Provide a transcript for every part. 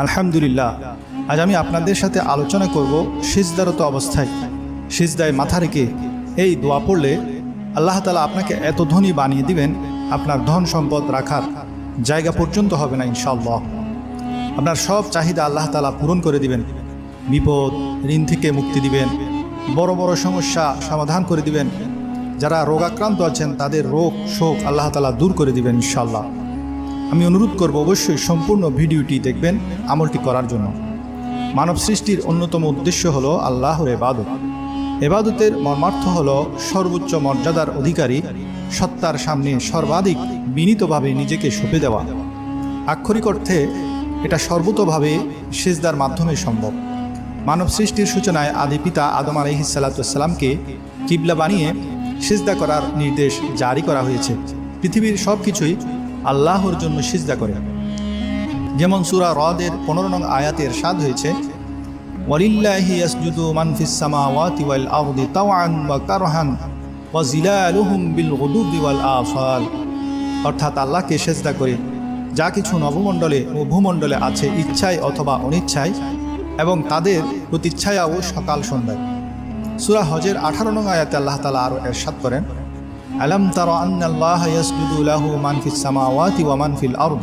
আলহামদুলিল্লাহ, আজ আমি আপনাদের সাথে আলোচনা করব সিজদারত অবস্থায় সিজদায় মাথা রেখে এই দোয়া পড়লে আল্লাহ তাআলা আপনাকে এত ধনী বানিয়ে দিবেন, আপনার ধন সম্পদ রাখার জায়গা পর্যন্ত হবে না ইনশাআল্লাহ। আপনার সব চাহিদা আল্লাহ তাআলা পূরণ করে দিবেন, বিপদ ঋণ থেকে মুক্তি দিবেন, বড় বড় সমস্যা সমাধান করে দিবেন, যারা রোগাক্রান্ত আছেন তাদের রোগ শোক আল্লাহ তাআলা দূর করে দিবেন ইনশাআল্লাহ। আমি অনুরোধ করব অবশ্যই সম্পূর্ণ ভিডিওটি দেখবেন আমলটি করার জন্য। মানব সৃষ্টির অন্যতম উদ্দেশ্য হলো আল্লাহর ইবাদত। ইবাদতের মর্মার্থ হলো সর্বোচ্চ মর্যাদার অধিকারী সত্তার সামনে সর্বাধিক বিনীতভাবে নিজেকে সঁপে দেওয়া। আক্ষরিক অর্থে এটা সর্বতোভাবে সিজদার মাধ্যমে সম্ভব। মানব সৃষ্টির সূচনায় আদি পিতা আদম আলাইহিস সালাতুস-সালামকে কিবলা বানিয়ে সিজদা করার নির্দেশ জারি করা হয়েছে। পৃথিবীর সব কিছুই আল্লাহর জন্য সিজদা করে। যেমন সূরা রদের 15 নং আয়াতে ইরশাদ হয়েছে, ওয়ালিল্লাহি ইয়াসজুদু মান ফিস সামাওয়াতি ওয়াল আরদি তাওআন ওয়া কারহান ওয়া জিলালুহুম বিল গুদুবি ওয়াল আসাল। অর্থাৎ আল্লাহকে সিজদা করে যা কিছু নবমণ্ডলে ও ভূমণ্ডলে আছে, ইচ্ছায় অথবা অনিচ্ছায়, এবং তাদের প্রতিচ্ছায়া ও সকাল সন্ধ্যায়। সূরা হজের 18 নং আয়াতে আল্লাহ তাআলা আরও ইরশাদ করেন, আলাম তারা আন্নাল্লাহা ইয়াসজুদু লাহু মান ফিস সামাওয়াতি ওয়া মান ফিল আরদ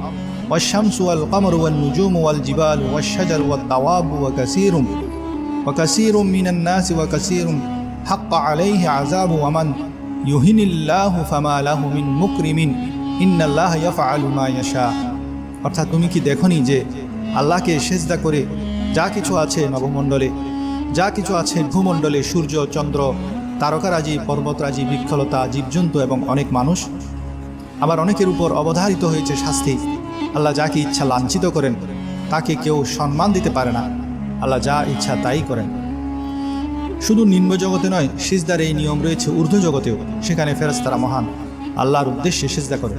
ওয়াশ-শামসু ওয়াল কামারু ওয়ান নুজুমু ওয়াল জিবালু ওয়াশ-শাজারু ওয়াত দাওয়াবু ওয়া কাসীরুম মিনান নাসি ওয়া কাসীরুম হাক্কা আলাইহি আযাবু ওয়া মান ইউহিনিল্লাহু ফামা লাহু মিন মুকরিমিন ইন্নাল্লাহা ইয়াফআলু মা ইয়াশা। অর্থাৎ তুমি কি দেখোনি যে আল্লাহকে সিজদা করে যা কিছু আছে নবমণ্ডলে, যা কিছু আছে ভূমণ্ডলে, সূর্য চন্দ্র তারকারাজি পর্বতরাজি বৃক্ষলতা জীবজন্তু এবং অনেক মানুষ, আবার অনেকের উপর অবধারিত হয়েছে শাস্তি। আল্লাহ যাকে ইচ্ছা লাঞ্ছিত করেন, তাকে কেউ সম্মান দিতে পারে না। আল্লাহ যা ইচ্ছা তাই করেন। শুধু নিম্ন জগতে নয়, সিজদার এই নিয়ম রয়েছে ঊর্ধ্ব জগতেও। সেখানে ফেরেশতারা মহান আল্লাহর উদ্দেশ্যে সিজদা করে।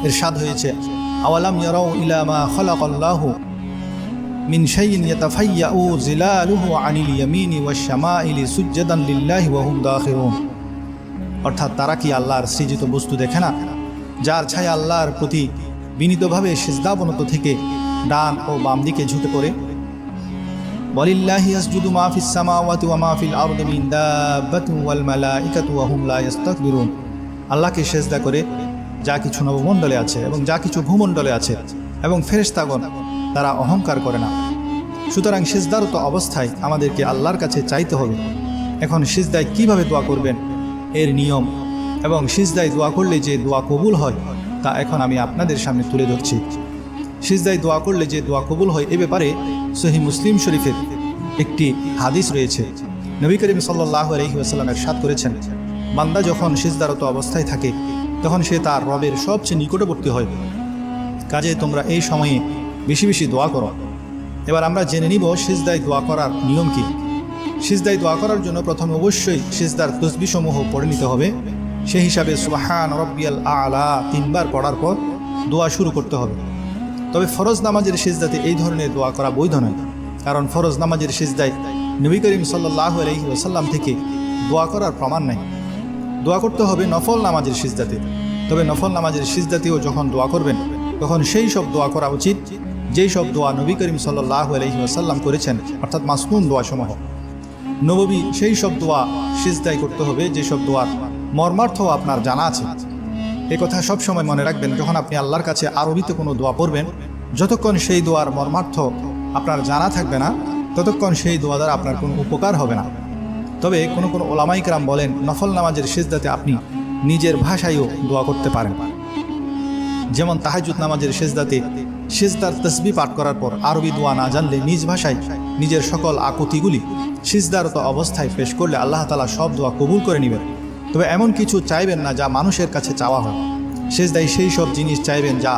ইরশাদ হয়েছে, আওয়ালাম ইয়ারাউ ইলা মা খালাকাল্লাহু মিন শাইইন ইয়াতাফাইয়াউ জিলালুহু আনিল ইয়ামিনি ওয়াশ শামাইলি সুজদান লিল্লাহি ওয়া হুম দাখিরুন। অর্থাৎ তারা কি আল্লাহর সৃজিত বস্তু দেখে না, যার ছায়া আল্লাহর প্রতি বিনীতভাবে সিজদাবনত থেকে ডান ও বাম দিকে ঝুঁকে পড়ে। ওয়ালিল্লাহি ইয়াসজুদু মা ফিস সামাওয়াতি ওয়া মা ফিল আরদি মিন দাব্বাতিন ওয়াল মালাইকাতু ওয়া হুম লা ইস্তাকবিরুন। আল্লাহকে সিজদা করে যা কিছু নবমণ্ডলে আছে এবং যা কিছু ভূমণ্ডলে আছে, এবং ফেরেশতাগণ তারা অহংকার করে না। সুতরাং সিজদারত অবস্থায় আমাদেরকে আল্লাহর কাছে চাইতে হবে। এখন সিজদায় কিভাবে দোয়া করবেন এর নিয়ম এবং সিজদায় দোয়া করলে যে দোয়া কবুল হয় তা এখন আমি আপনাদের সামনে তুলে ধরছি। সিজদায় দোয়া করলে যে দোয়া কবুল হয় এ ব্যাপারে সহিহ মুসলিম শরীফের একটি হাদিস রয়েছে। নবী করিম সাল্লাল্লাহু আলাইহি ওয়াসাল্লাম ইরশাদ করেছেন, বান্দা যখন সিজদারত অবস্থায় থাকে তখন সে তার রবের সবচেয়ে নিকটবর্তী হয়। কাজে তোমরা এই সময়ে বেশি বেশি দোয়া করো। এবার আমরা জেনে নিব সিজদায় দোয়া করার নিয়ম কি। সিজদায় দোয়া করার জন্য প্রথমে অবশ্যই সিজদার তসবিহসমূহ পড়ে নিতে হবে। সেই হিসাবে সুবহান রাব্বিয়াল আ'লা 3 বার পড়ার পর দোয়া শুরু করতে হবে। তবে ফরজ নামাজের সিজদাতে এই ধরনের দোয়া করা বৈধ নয়, কারণ ফরজ নামাজের সিজদায় নবী করিম সাল্লাল্লাহু আলাইহি ওয়াসাল্লাম থেকে দোয়া করার প্রমাণ নাই। দোয়া করতে হবে নফল নামাজের সিজদাতে। তবে নফল নামাজের সিজদাতেও যখন দোয়া করবেন তখন সেই সব দোয়া করা উচিত যেই সব দোয়া নবী করিম সাল্লাল্লাহু আলাইহি ওয়াসাল্লাম করেছেন, অর্থাৎ মাসনুন দোয়াসমূহ। নববী সেই সব দোয়া সিজদায় করতে হবে যেসব দোয়ার মর্মার্থ আপনার জানা আছে। এই কথা সবসময় মনে রাখবেন, যখন আপনি আল্লাহর কাছে আরবিতে কোনো দোয়া পড়বেন, যতক্ষণ সেই দোয়ার মর্মার্থ আপনার জানা থাকবে না ততক্ষণ সেই দোয়া দ্বারা আপনার কোনো উপকার হবে না। তবে কোনো কোনো ওলামায়ে কেরাম বলেন, নফল নামাজের সিজদাতে আপনি নিজের ভাষায়ও দোয়া করতে পারেন। যেমন তাহাজ্জুদ নামাজের সিজদাতে সিজদার তাসবিহ পাঠ করার পর আরবি দোয়া না জানলে নিজ ভাষায় নিজের সকল আকুতিগুলি সিজদারত অবস্থায় পেশ করলে আল্লাহ তাআলা সব দোয়া কবুল করে নেবেন। তবে এমন কিছু চাইবেন না যা মানুষের কাছে চাওয়া হয়। সিজদায় সেই সব জিনিস চাইবেন যা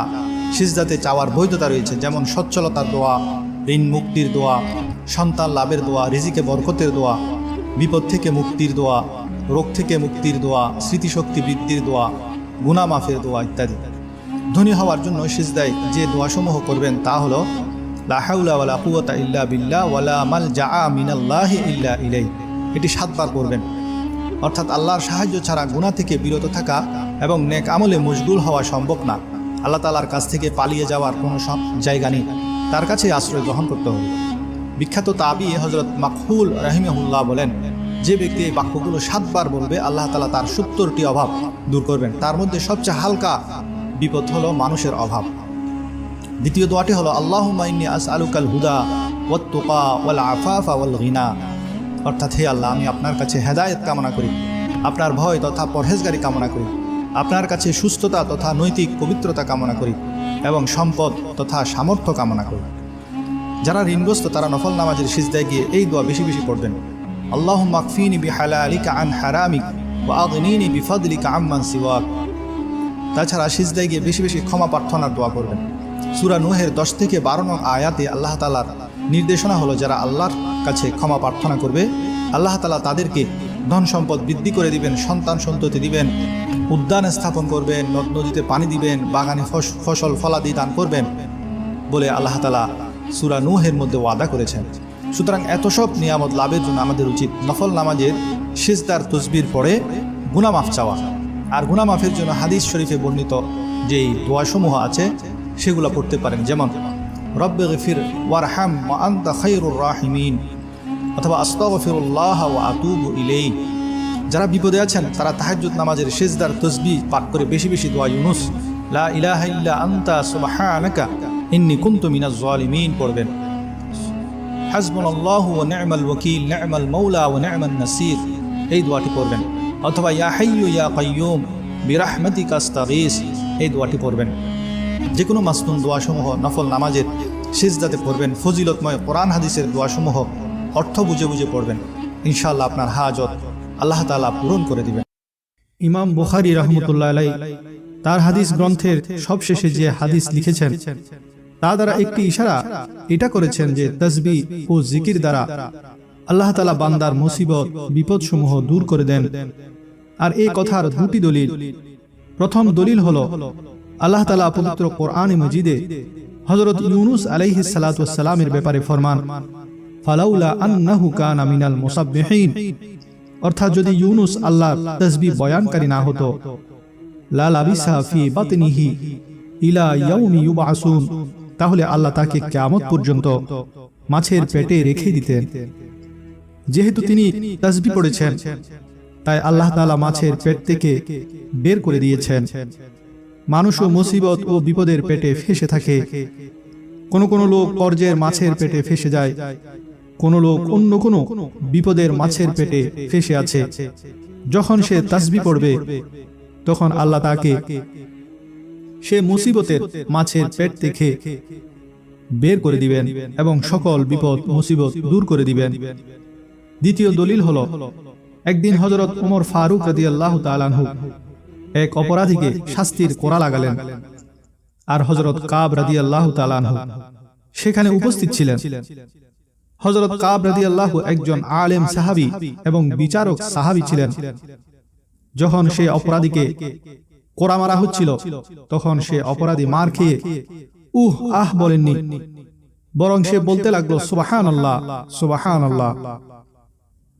সিজদাতে চাওয়ার বৈধতা রয়েছে, যেমন সচ্ছলতার দোয়া, ঋণ মুক্তির দোয়া, সন্তান লাভের দোয়া, রিজিকে বরকতের দোয়া, বিপদ থেকে মুক্তির দোয়া, রোগ থেকে মুক্তির দোয়া, স্মৃতিশক্তি বৃদ্ধির দোয়া, গুনাহ মাফের দোয়া ইত্যাদি। ধনী হওয়ার জন্য সিজদায় যে দোয়াসমূহ করবেন তা হলো, লা হাওলা ওয়ালা কুওয়াতা ইল্লা বিল্লাহ ওয়ালা মালজাআ মিনাল্লাহি ইল্লা ইলাইহি। এটি 7 বার করবেন। অর্থাৎ আল্লাহর সাহায্য ছাড়া গুনাহ থেকে বিরত থাকা এবং নেক আমলে মশগুল হওয়া সম্ভব না। আল্লাহ তাআলার কাছ থেকে পালিয়ে যাওয়ার কোনো জায়গা নেই। তার কাছে আশ্রয় গ্রহণ করতে হবে। বিখ্যাত তাবি হযরত মাকহুল রাহিমাহুল্লাহ বলেন, যে ব্যক্তি এই বাক্যগুলো 7 বার বলবে আল্লাহ তাআলা তার 70টি অভাব দূর করবেন। তার মধ্যে সবচেয়ে হালকা বিপদ হলো মানুষের অভাব। দ্বিতীয় দোয়াটি হলো আল্লাহুম্মা ইন্নী আসআলুকাল হুদা ওয়াত তুকা ওয়াল আফাফা ওয়াল গিনা, অর্থাৎ হে আল্লাহ, আমি আপনার কাছে হেদায়েত কামনা করি, আপনার ভয় তথা পরহেজগারি কামনা করি, আপনার কাছে সুস্থতা তথা নৈতিক পবিত্রতা কামনা করি এবং সম্পদ তথা সামর্থ্য কামনা করি। যারা ঋণগ্রস্ত তারা নফল নামাজের সিজদায় গিয়ে এই দোয়া বেশি বেশি পড়বেন। আল্লাহুম্মা আকফিনি বিহালালিকা আন হারামিক ওয়া আগনিনি বিফাদলিকা আম্মান সিওয়াক। তাছাড়া সিজদায় গিয়ে বেশি বেশি ক্ষমা প্রার্থনার দোয়া করবেন। সূরা নূহের 10 থেকে 12 নং আয়াতে আল্লাহ তাআলার নির্দেশনা হলো, যারা আল্লাহর কাছে ক্ষমা প্রার্থনা করবে আল্লাহ তাআলা তাদেরকে ধন সম্পদ বৃদ্ধি করে দিবেন, সন্তান সন্ততি দিবেন, উদ্যান স্থাপন করবেন, নদ নদীতে পানি দিবেন, বাগানে ফসল ফলাদি দান করবেন বলে আল্লাহ তাআলা সূরা নূহের মধ্যে ওয়াদা করেছেন। সুতরাং এত সব নিয়ামত লাভের জন্য আমাদের উচিত নফল নামাজের সিজদার তাসবির পরে গুনাহ মাফ চাওয়া। আর গুনাহ মাফের জন্য হাদিস শরীফে বর্ণিত যেই দোয়াসমূহ আছে সেগুলো পড়তে পারেন, যেমন রব্বিগফির ওয়ারহাম ওয়া আনতা খায়রুর রাহিমিন অথবা আস্তাগফিরুল্লাহ ওয়া আতুবু ইলাইহি। যারা বিপদে আছেন তারা তাহাজ্জুদ নামাজের সিজদার তাসবিহ পাঠ করে বেশি বেশি দোয়া ইউনুস, লা ইলাহা ইল্লা আনতা সুবহানাকা ইন্নী কুনতু মিনাজ জালিমিন পড়বেন। হাসবুনাল্লাহু ওয়া নি'মাল ওয়াকিল নি'মাল মাওলা ওয়া নি'মান নাসির এই দোয়াটি পড়বেন। অথবা ইয়া হাইয়্যু ইয়া কাইয়্যুম বিরাহমাতিকা আস্তাগীস এই দোয়াটি পড়বেন। যে কোনো মাসনুন দোয়াসমূহ নফল নামাজের সিজদাতে পড়বেন। ফজিলতময় কোরআন হাদিসের দোয়াসমূহ অর্থ বুঝে বুঝে পড়বেন। ইনশাআল্লাহ আপনার হাজত আল্লাহ তাআলা পূরণ করে দিবেন। ইমাম বুখারী রাহমাতুল্লাহ আলাইহি তার হাদিস গ্রন্থের সবশেষে যে হাদিস লিখেছেন তা দ্বারা একটি ইশারা এটা করেছেন যে তাসবিহ ও জিকির দ্বারা আল্লাহ তাআলা বান্দার মুসিবত বিপদসমূহ দূর করে দেন। আর এই কথার দুটি দলিল। প্রথম দলিল হলো আল্লাহ তাআলা পবিত্র কোরআনে মজিদে হযরত ইউনুস আলাইহিস সালাতু ওয়াস সালামের ব্যাপারে ফরমান, ফালাউলা আন্নাহু কানা মিনাল মুসাব্বিহিন, অর্থাৎ যদি ইউনুস আল্লাহর তাসবিহ বয়ানকারী না হতো, লা লাবিসা ফি বাতনিহি ইলা ইয়াউমি ইউবআসুন, তাহলে আল্লাহ তাকে কিয়ামত পর্যন্ত মাছের পেটে রেখে দিতেন। যেহেতু তিনি তাসবিহ পড়েছেন তাই আল্লাহ তাআলা মাছের পেট থেকে বের করে দিয়েছেন। মানুষও মুসিবত ও বিপদের পেটে ফেসে থাকে। কোন কোন লোক কর্জের মাছের পেটে ফেসে যায়, কোন লোক অন্য কোন বিপদের মাছের পেটে ফেসে আছে। যখন সে তাসবিহ পড়বে তখন আল্লাহ তাকে সে মুসিবতের মাছের পেট থেকে বের করে দিবেন এবং সকল বিপদ মুসিবত দূর করে দিবেন। দ্বিতীয় দলিল হলো, একদিন হযরত ওমর ফারুক রাদিয়াল্লাহু তাআলা আনহু এক অপরাধীকে শাস্তির কোড়া লাগালেন, আর হযরত কাব রাদিয়াল্লাহু তাআলা আনহু সেখানে উপস্থিত ছিলেন। হযরত কাব রাদিয়াল্লাহু একজন আলেম সাহাবী এবং বিচারক সাহাবী ছিলেন। যখন সে অপরাধীকে কোড়া মারা হচ্ছিল তখন সে অপরাধী মার খেয়ে আহ বলেননি, বরং সে বলতে লাগলো সুবহানাল্লাহ সুবহানাল্লাহ।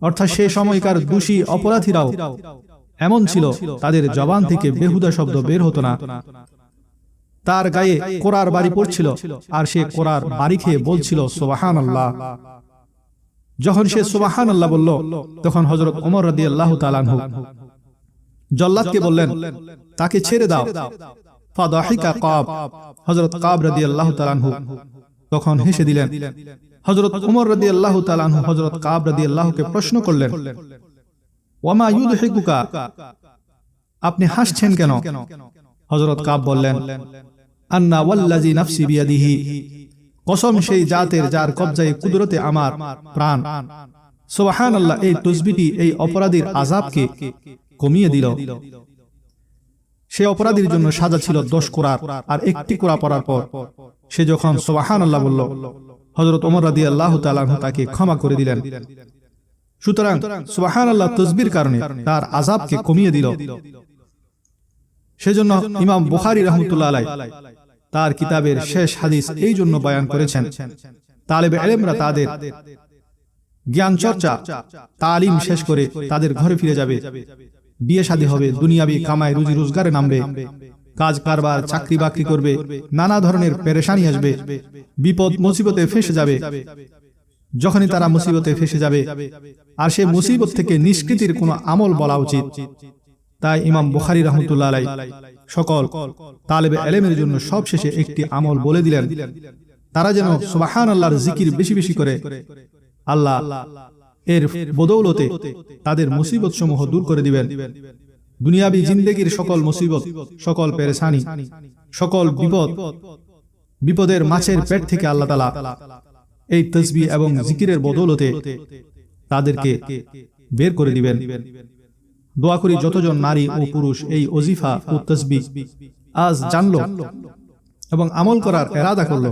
অর্থাৎ সে সময়কার দোষী অপরাধীরাও এমন ছিল, তাদের জবান থেকে বেহুদা শব্দ বের হতো না। তার গায়ে কোড়ার বাড়ি পড়ছিল আর সে কোড়ার বাড়ি খেয়ে বলছিল সুবহানাল্লাহ। যখন সে সুবহানাল্লাহ বলল তখন হযরত ওমর রাদিয়াল্লাহু তাআলা আনহু জল্লাদকে বললেন, তাকে ছেড়ে দাও। ফাদাহিকা কাব, হযরত কাব রাদিয়াল্লাহু তাআলা আনহু তখন হেসে দিলেন। হযরত ওমর রাদিয়াল্লাহু তাআলা আনহু হযরত কাব রাদিয়াল্লাহুকে প্রশ্ন করলেন, ওয়ামা ইউদহিকুকা, আপনি হাসছেন কেন? হযরত কাব বললেন, আন্না ওয়াল্লাযী নাফসি বিয়াদিহি, কসম সেই জাতের যার কবজায়ে কুদরতে আমার প্রাণ। সুবহানাল্লাহ এই তাসবিহটি এই অপরাধীর আযাবকে কমিয়ে দিল। সে অপরাধীর জন্য সাজা ছিল 10 কোরআন, আর একটি কোরআন পড়ার পর সে যখন সুবহানাল্লাহ বলল, হযরত ওমর রাদিয়াল্লাহু তাআলা আনহু তাকে ক্ষমা করে দিলেন। সুতরাং সুবহানাল্লাহ তাসবিহর কারণে তার আযাবকে কমিয়ে দিল। সেজন্য ইমাম বুখারী রাহমাতুল্লাহ আলাইহি তার কিতাবের শেষ হাদিস এই জন্য বয়ান করেছেন, তালেবে ইলমরা তাদের জ্ঞান চর্চা তালিম শেষ করে তাদের ঘরে ফিরে যাবে, বিয়ে শাদী হবে, দুনিয়াবি কামাই রুজি রোজগারে নামবে, কাজ কারবার চাকরি বাকরি করবে, নানা ধরনের পেরেশানি আসবে, বিপদ মুসিবতে ফেসে যাবে। যখনই তারা মুসিবতে ফেসে যাবে আর সে মুসিবত থেকে নিষ্কৃতির কোনো আমল বলা উচিত। তাই ইমাম বুখারী রাহমাতুল্লাহ আলাইহি সকল তালেবে ইলমের জন্য সবশেষে একটি আমল বলে দিলেন, তারা যেন সুবহানাল্লাহর জিকির বেশি বেশি করে। আল্লাহ এর বদৌলতে তাদের মুসিবত সমূহ দূর করে দিবেন। দুনিয়াবী জিন্দেগির সকল মুসিবত, সকল পেরেশানি, সকল বিপদের মাছের পেট থেকে আল্লাহ তাআলা এই তাসবিহ এবং জিকিরের বদৌলতে তাদেরকে বের করে দিবেন। দোয়া করি যতজন নারী ও পুরুষ এই ওজিফা ও তাসবিহ আজ জানলো এবং আমল করার ইরাদা করলো,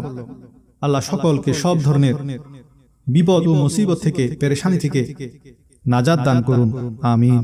আল্লাহ সকলকে সব ধরনের বিপদ ও মুসিবত থেকে, পেরেশানি থেকে নাজাত দান করুন। আমিন।